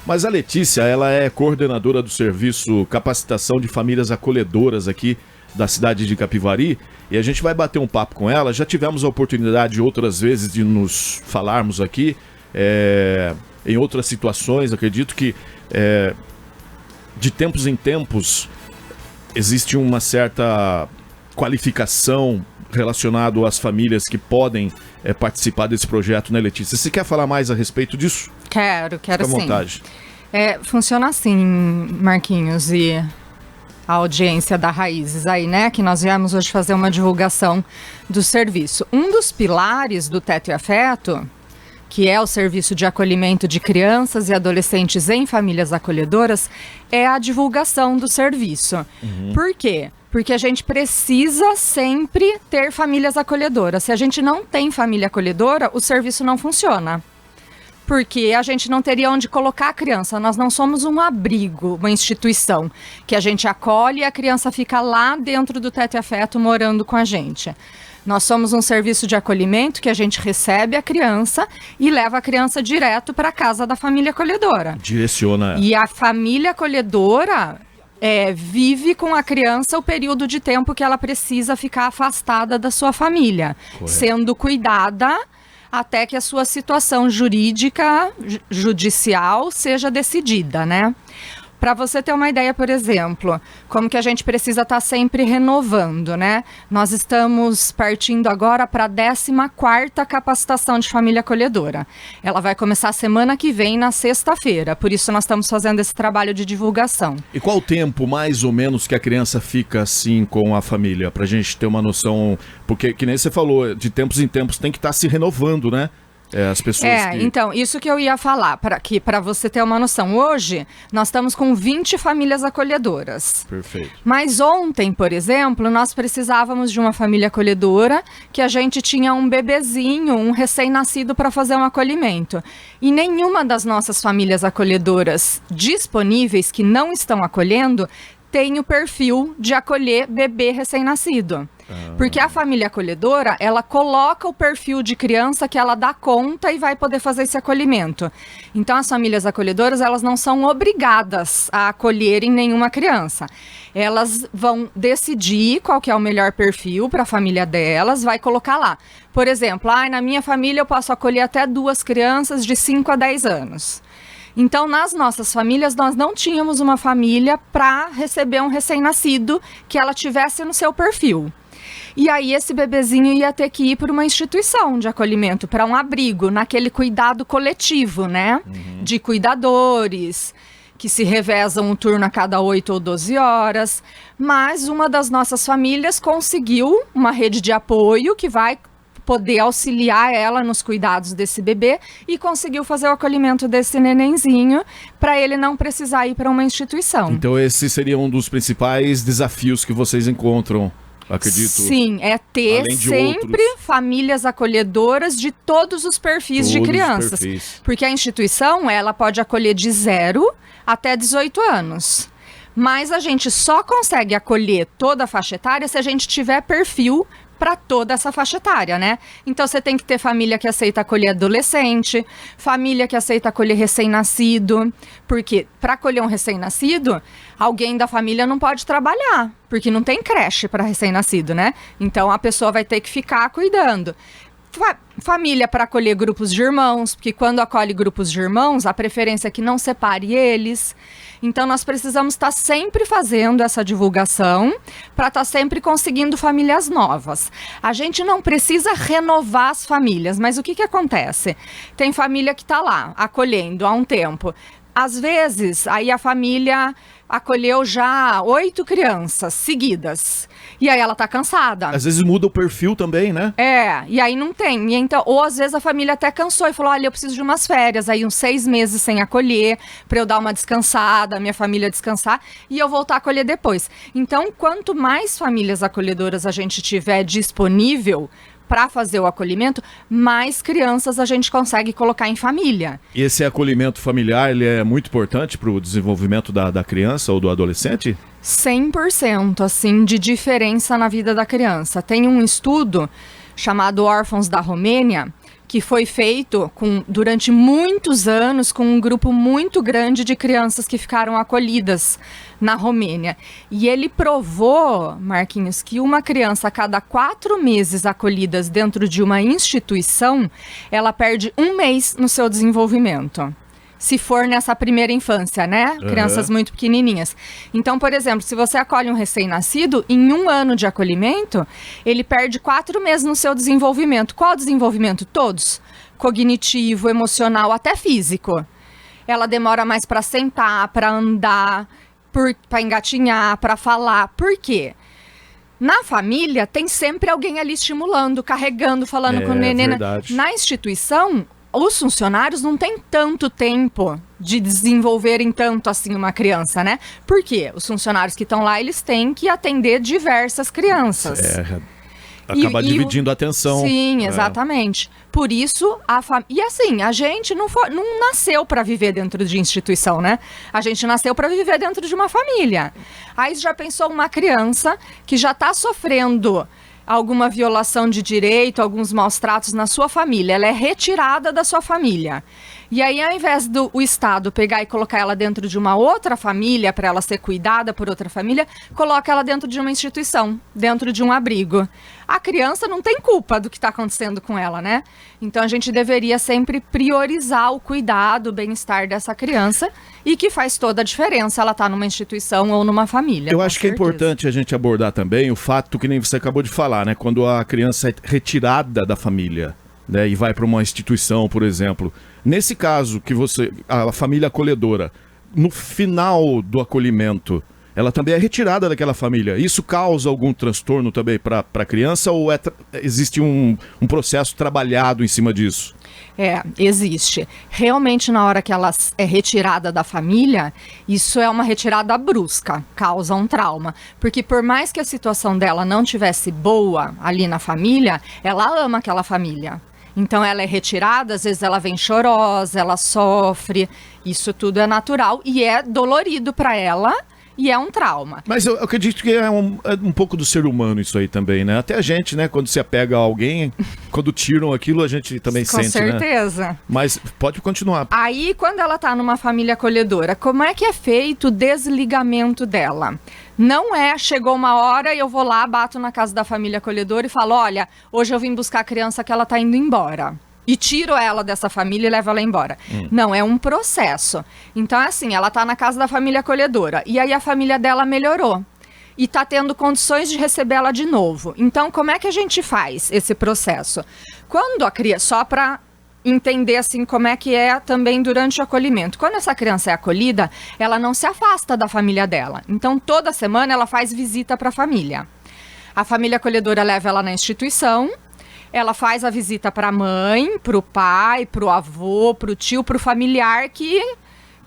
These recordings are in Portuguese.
Mas a Letícia, ela é coordenadora do serviço Capacitação de Famílias Acolhedoras aqui da cidade de Capivari, e a gente vai bater um papo com ela. Já tivemos a oportunidade outras vezes de nos falarmos aqui, em outras situações. Acredito que de tempos em tempos existe uma certa qualificação relacionado às famílias que podem participar desse projeto, né, Letícia? Você quer falar mais a respeito disso? Quero Fica à sim. vontade. Funciona assim, Marquinhos e a audiência da Raízes aí, né? Que nós viemos hoje fazer uma divulgação do serviço. Um dos pilares do Teto e Afeto, que é o serviço de acolhimento de crianças e adolescentes em famílias acolhedoras, é a divulgação do serviço. Por quê? Porque a gente precisa sempre ter famílias acolhedoras. Se a gente não tem família acolhedora, o serviço não funciona. Porque a gente não teria onde colocar a criança. Nós não somos um abrigo, uma instituição que a gente acolhe e a criança fica lá dentro do Teto e Afeto morando com a gente. Nós somos um serviço de acolhimento que a gente recebe a criança e leva a criança direto para a casa da família acolhedora. Direciona. E a família acolhedora vive com a criança o período de tempo que ela precisa ficar afastada da sua família, sendo cuidada até que a sua situação jurídica, judicial, seja decidida, né? Para você ter uma ideia, por exemplo, como que a gente precisa estar sempre renovando, né? Nós estamos partindo agora para a 14ª capacitação de família acolhedora. Ela vai começar semana que vem, na sexta-feira. Por isso nós estamos fazendo esse trabalho de divulgação. E qual o tempo, mais ou menos, que a criança fica assim com a família? Pra gente ter uma noção, porque, que nem você falou, de tempos em tempos tem que estar se renovando, né? As pessoas Então, isso que eu ia falar, para você ter uma noção. Hoje, nós estamos com 20 famílias acolhedoras. Perfeito. Mas ontem, por exemplo, nós precisávamos de uma família acolhedora que a gente tinha um bebezinho, um recém-nascido para fazer um acolhimento. E nenhuma das nossas famílias acolhedoras disponíveis, que não estão acolhendo, tem o perfil de acolher bebê recém-nascido. Porque a família acolhedora, ela coloca o perfil de criança que ela dá conta e vai poder fazer esse acolhimento. Então, as famílias acolhedoras, elas não são obrigadas a acolherem nenhuma criança. Elas vão decidir qual que é o melhor perfil para a família delas, vai colocar lá. Por exemplo, na minha família eu posso acolher até 2 crianças de 5 a 10 anos. Então, nas nossas famílias, nós não tínhamos uma família para receber um recém-nascido que ela tivesse no seu perfil. E aí esse bebezinho ia ter que ir para uma instituição de acolhimento, para um abrigo, naquele cuidado coletivo, né? De cuidadores, que se revezam um turno a cada 8 ou 12 horas. Mas uma das nossas famílias conseguiu uma rede de apoio que vai poder auxiliar ela nos cuidados desse bebê e conseguiu fazer o acolhimento desse nenenzinho para ele não precisar ir para uma instituição. Então esse seria um dos principais desafios que vocês encontram, acredito. Sim, é ter sempre famílias acolhedoras de todos os perfis de crianças. Porque a instituição, ela pode acolher de 0 até 18 anos. Mas a gente só consegue acolher toda a faixa etária se a gente tiver perfil para toda essa faixa etária, né? Então você tem que ter família que aceita acolher adolescente, família que aceita acolher recém-nascido, porque para acolher um recém-nascido, alguém da família não pode trabalhar, porque não tem creche para recém-nascido, né? Então a pessoa vai ter que ficar cuidando. Família para acolher grupos de irmãos, porque quando acolhe grupos de irmãos, a preferência é que não separe eles. Então, nós precisamos estar sempre fazendo essa divulgação para estar sempre conseguindo famílias novas. A gente não precisa renovar as famílias, mas o que acontece? Tem família que está lá, acolhendo há um tempo. Às vezes, aí a família acolheu já 8 crianças seguidas. E aí ela tá cansada. Às vezes muda o perfil também, né? E aí não tem. E então, ou às vezes a família até cansou e falou, olha, eu preciso de umas férias, aí uns 6 meses sem acolher, pra eu dar uma descansada, minha família descansar, e eu voltar a acolher depois. Então, quanto mais famílias acolhedoras a gente tiver disponível para fazer o acolhimento, mais crianças a gente consegue colocar em família. E esse acolhimento familiar, ele é muito importante para o desenvolvimento da criança ou do adolescente? 100%, assim, de diferença na vida da criança. Tem um estudo chamado Órfãos da Romênia, que foi feito durante muitos anos com um grupo muito grande de crianças que ficaram acolhidas na Romênia. E ele provou, Marquinhos, que uma criança a cada 4 meses acolhidas dentro de uma instituição, ela perde 1 mês no seu desenvolvimento. Se for nessa primeira infância, né? Crianças muito pequenininhas. Então, por exemplo, se você acolhe um recém-nascido, em 1 ano de acolhimento, ele perde 4 meses no seu desenvolvimento. Qual desenvolvimento? Todos. Cognitivo, emocional, até físico. Ela demora mais para sentar, para andar, para engatinhar, para falar. Por quê? Na família, tem sempre alguém ali estimulando, carregando, falando com o neném. Verdade. Na instituição, os funcionários não têm tanto tempo de desenvolverem tanto assim uma criança, né? Por quê? Os funcionários que estão lá, eles têm que atender diversas crianças. Acaba dividindo a atenção. Sim, exatamente. Por isso, E assim, a gente não nasceu para viver dentro de instituição, né? A gente nasceu para viver dentro de uma família. Aí já pensou uma criança que já está sofrendo alguma violação de direito, alguns maus tratos na sua família, ela é retirada da sua família. E aí, ao invés do Estado pegar e colocar ela dentro de uma outra família, para ela ser cuidada por outra família, coloca ela dentro de uma instituição, dentro de um abrigo. A criança não tem culpa do que está acontecendo com ela, né? Então, a gente deveria sempre priorizar o cuidado, o bem-estar dessa criança, e que faz toda a diferença ela estar numa instituição ou numa família. Eu acho que é importante a gente abordar também o fato que nem você acabou de falar, né? Quando a criança é retirada da família, né, e vai para uma instituição, por exemplo. Nesse caso, a família acolhedora, no final do acolhimento, ela também é retirada daquela família. Isso causa algum transtorno também para a criança ou existe um processo trabalhado em cima disso? Existe. Realmente, na hora que ela é retirada da família, isso é uma retirada brusca, causa um trauma. Porque por mais que a situação dela não tivesse boa ali na família, ela ama aquela família. Então ela é retirada, às vezes ela vem chorosa, ela sofre, isso tudo é natural e é dolorido para ela e é um trauma. Mas eu acredito que é um pouco do ser humano isso aí também, né? Até a gente, né? Quando se apega a alguém, quando tiram aquilo, a gente também sente, né? Com certeza. Mas pode continuar. Aí, quando ela tá numa família acolhedora, como é que é feito o desligamento dela? Não chegou uma hora e eu vou lá, bato na casa da família acolhedora e falo, olha, hoje eu vim buscar a criança que ela tá indo embora. E tiro ela dessa família e levo ela embora. Não, é um processo. Então, assim, ela tá na casa da família acolhedora. E aí a família dela melhorou. E tá tendo condições de receber ela de novo. Então, como é que a gente faz esse processo? Quando a criança, só para entender assim como é que é também durante o acolhimento. Quando essa criança é acolhida, ela não se afasta da família dela. Então, toda semana ela faz visita para a família. A família acolhedora leva ela na instituição, ela faz a visita para a mãe, para o pai, para o avô, para o tio, para o familiar que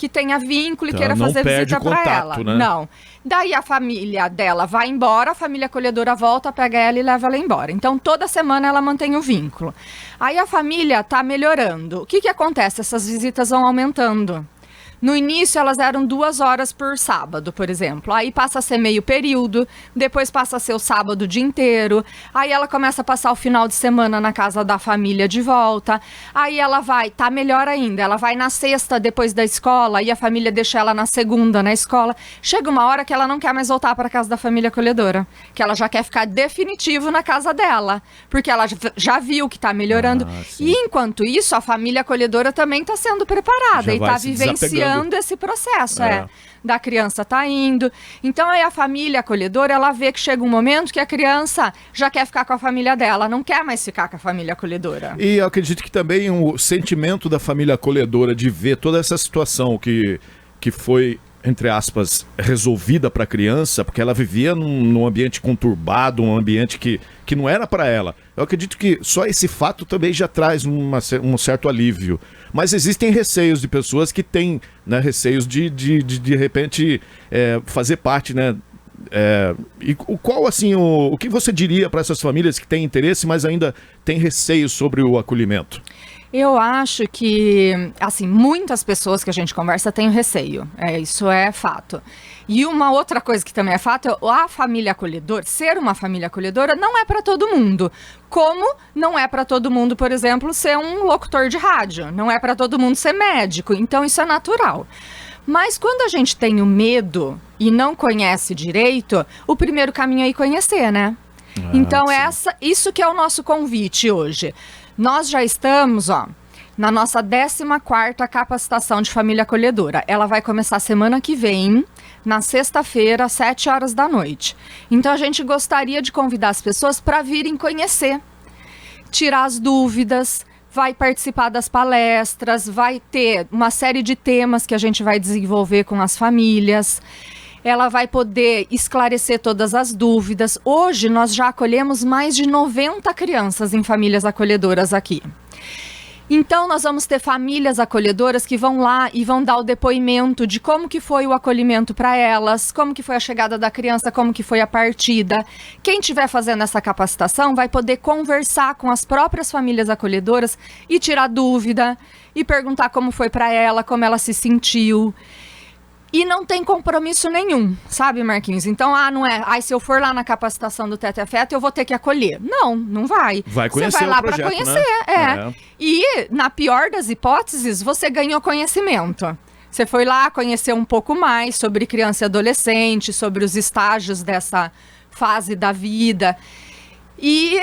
tenha vínculo e queira fazer visita para ela. Né? Não. Daí a família dela vai embora, a família acolhedora volta, pega ela e leva ela embora. Então, toda semana ela mantém o vínculo. Aí a família está melhorando. O que acontece? Essas visitas vão aumentando. No início, elas eram 2 horas por sábado, por exemplo. Aí passa a ser meio período, depois passa a ser o sábado o dia inteiro. Aí ela começa a passar o final de semana na casa da família de volta. Aí ela tá melhor ainda, ela vai na sexta depois da escola e a família deixa ela na segunda na escola. Chega uma hora que ela não quer mais voltar para casa da família acolhedora, que ela já quer ficar definitivo na casa dela, porque ela já viu que está melhorando. E enquanto isso, a família acolhedora também está sendo preparada e está vivenciando esse processo, da criança tá indo. Então aí a família acolhedora, ela vê que chega um momento que a criança já quer ficar com a família dela, não quer mais ficar com a família acolhedora. E eu acredito que também o sentimento da família acolhedora de ver toda essa situação que foi, entre aspas, resolvida para a criança, porque ela vivia num ambiente conturbado, um ambiente que não era para ela. Eu acredito que só esse fato também já traz um certo alívio. Mas existem receios de pessoas que têm, né, receios de repente, fazer parte, né? E qual, assim, o que você diria para essas famílias que têm interesse, mas ainda têm receio sobre o acolhimento? Eu acho que, assim, muitas pessoas que a gente conversa têm receio. Isso é fato. E uma outra coisa que também é fato, a família acolhedora, ser uma família acolhedora não é para todo mundo. Como não é para todo mundo, por exemplo, ser um locutor de rádio. Não é para todo mundo ser médico. Então, isso é natural. Mas quando a gente tem o medo e não conhece direito, o primeiro caminho é ir conhecer, né? Então, isso que é o nosso convite hoje. Nós já estamos, na nossa 14ª capacitação de família acolhedora. Ela vai começar semana que vem, na sexta-feira, às 7 horas da noite. Então, a gente gostaria de convidar as pessoas para virem conhecer, tirar as dúvidas, vai participar das palestras, vai ter uma série de temas que a gente vai desenvolver com as famílias. Ela vai poder esclarecer todas as dúvidas. Hoje, nós já acolhemos mais de 90 crianças em famílias acolhedoras aqui. Então, nós vamos ter famílias acolhedoras que vão lá e vão dar o depoimento de como que foi o acolhimento para elas, como que foi a chegada da criança, como que foi a partida. Quem estiver fazendo essa capacitação vai poder conversar com as próprias famílias acolhedoras e tirar dúvida e perguntar como foi para ela, como ela se sentiu. E não tem compromisso nenhum, sabe, Marquinhos? Então, não é, se eu for lá na capacitação do Tete Afeto, eu vou ter que acolher. Não vai. Vai conhecer. Você vai lá para conhecer, né? E, na pior das hipóteses, você ganhou conhecimento. Você foi lá conhecer um pouco mais sobre criança e adolescente, sobre os estágios dessa fase da vida. E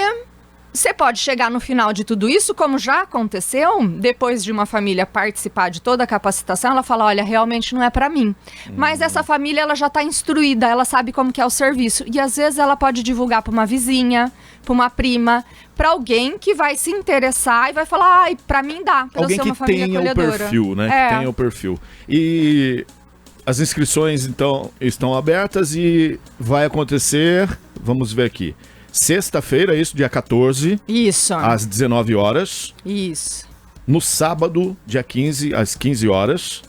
você pode chegar no final de tudo isso, como já aconteceu, depois de uma família participar de toda a capacitação, ela fala, olha, realmente não é para mim. Mas essa família, ela já está instruída, ela sabe como que é o serviço. E às vezes ela pode divulgar para uma vizinha, para uma prima, para alguém que vai se interessar e vai falar, para mim dá, para eu ser uma família acolhedora. Alguém que tenha o perfil, né? Que tenha o perfil. E as inscrições, então, estão abertas e vai acontecer, vamos ver aqui, sexta-feira, isso, dia 14. Isso. Às 19 horas. Isso. No sábado, dia 15, às 15 horas.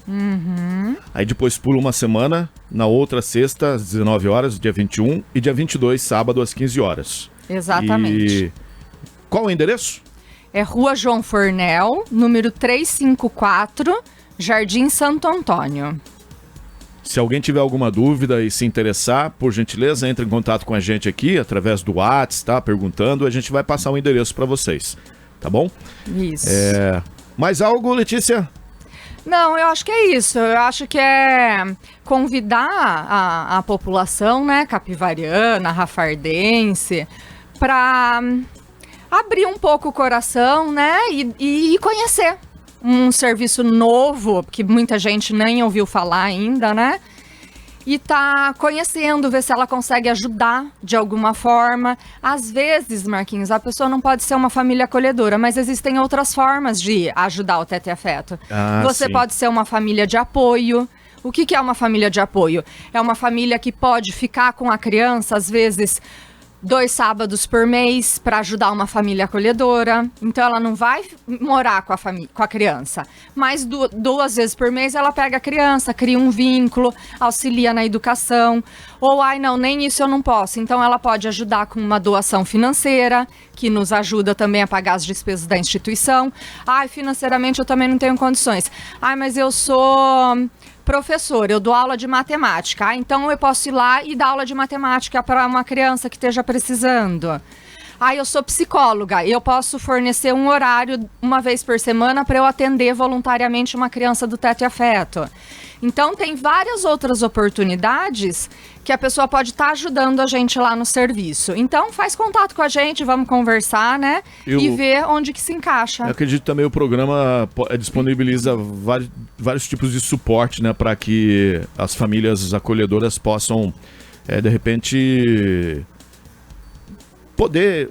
Aí depois pula uma semana, na outra sexta, às 19 horas, dia 21. E dia 22, sábado, às 15 horas. Exatamente. E qual é o endereço? É Rua João Fornel, número 354, Jardim Santo Antônio. Se alguém tiver alguma dúvida e se interessar, por gentileza, entre em contato com a gente aqui, através do WhatsApp, tá? Perguntando, a gente vai passar o endereço para vocês, tá bom? Isso. Mais algo, Letícia? Não, eu acho que é isso. Eu acho que é convidar a população, né, capivariana, rafardense, para abrir um pouco o coração, né, e conhecer um serviço novo, que muita gente nem ouviu falar ainda, né? E tá conhecendo, ver se ela consegue ajudar de alguma forma. Às vezes, Marquinhos, a pessoa não pode ser uma família acolhedora, mas existem outras formas de ajudar o Tete Afeto. Você pode ser uma família de apoio. O que é uma família de apoio? É uma família que pode ficar com a criança, às vezes, 2 sábados por mês para ajudar uma família acolhedora. Então, ela não vai morar com a criança. Mas 2 vezes por mês ela pega a criança, cria um vínculo, auxilia na educação. Ou, não, nem isso eu não posso. Então, ela pode ajudar com uma doação financeira, que nos ajuda também a pagar as despesas da instituição. Financeiramente eu também não tenho condições. Mas eu sou professor, eu dou aula de matemática. Então eu posso ir lá e dar aula de matemática para uma criança que esteja precisando. Eu sou psicóloga, eu posso fornecer um horário uma vez por semana para eu atender voluntariamente uma criança do Tete Afeto. Então tem várias outras oportunidades que a pessoa pode estar ajudando a gente lá no serviço. Então faz contato com a gente, vamos conversar, né? E ver onde que se encaixa. Eu acredito também o programa disponibiliza vários tipos de suporte, né? Para que as famílias acolhedoras possam, de repente, poder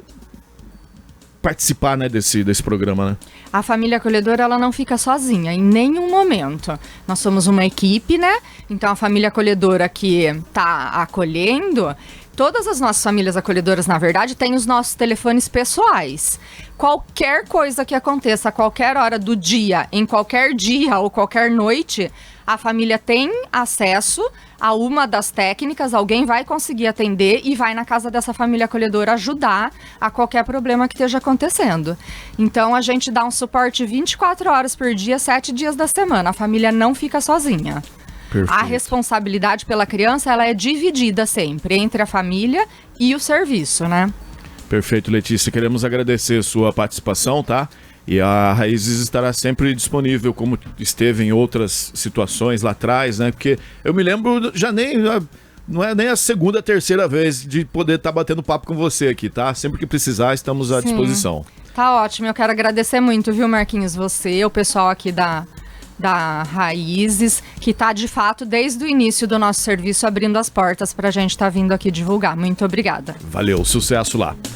participar, né, desse programa, né? A família acolhedora, ela não fica sozinha em nenhum momento. Nós somos uma equipe, né? Então, a família acolhedora que está acolhendo, todas as nossas famílias acolhedoras, na verdade, têm os nossos telefones pessoais. Qualquer coisa que aconteça a qualquer hora do dia, em qualquer dia ou qualquer noite, a família tem acesso a uma das técnicas, alguém vai conseguir atender e vai na casa dessa família acolhedora ajudar a qualquer problema que esteja acontecendo. Então, a gente dá um suporte 24 horas por dia, 7 dias da semana. A família não fica sozinha. Perfeito. A responsabilidade pela criança, ela é dividida sempre entre a família e o serviço, né? Perfeito, Letícia. Queremos agradecer sua participação, tá? E a Raízes estará sempre disponível, como esteve em outras situações lá atrás, né? Porque eu me lembro, não é nem a segunda, terceira vez de poder estar batendo papo com você aqui, tá? Sempre que precisar, estamos à disposição. Tá ótimo, eu quero agradecer muito, viu, Marquinhos, você, o pessoal aqui da Raízes, que tá de fato desde o início do nosso serviço abrindo as portas pra gente estar vindo aqui divulgar. Muito obrigada. Valeu, sucesso lá.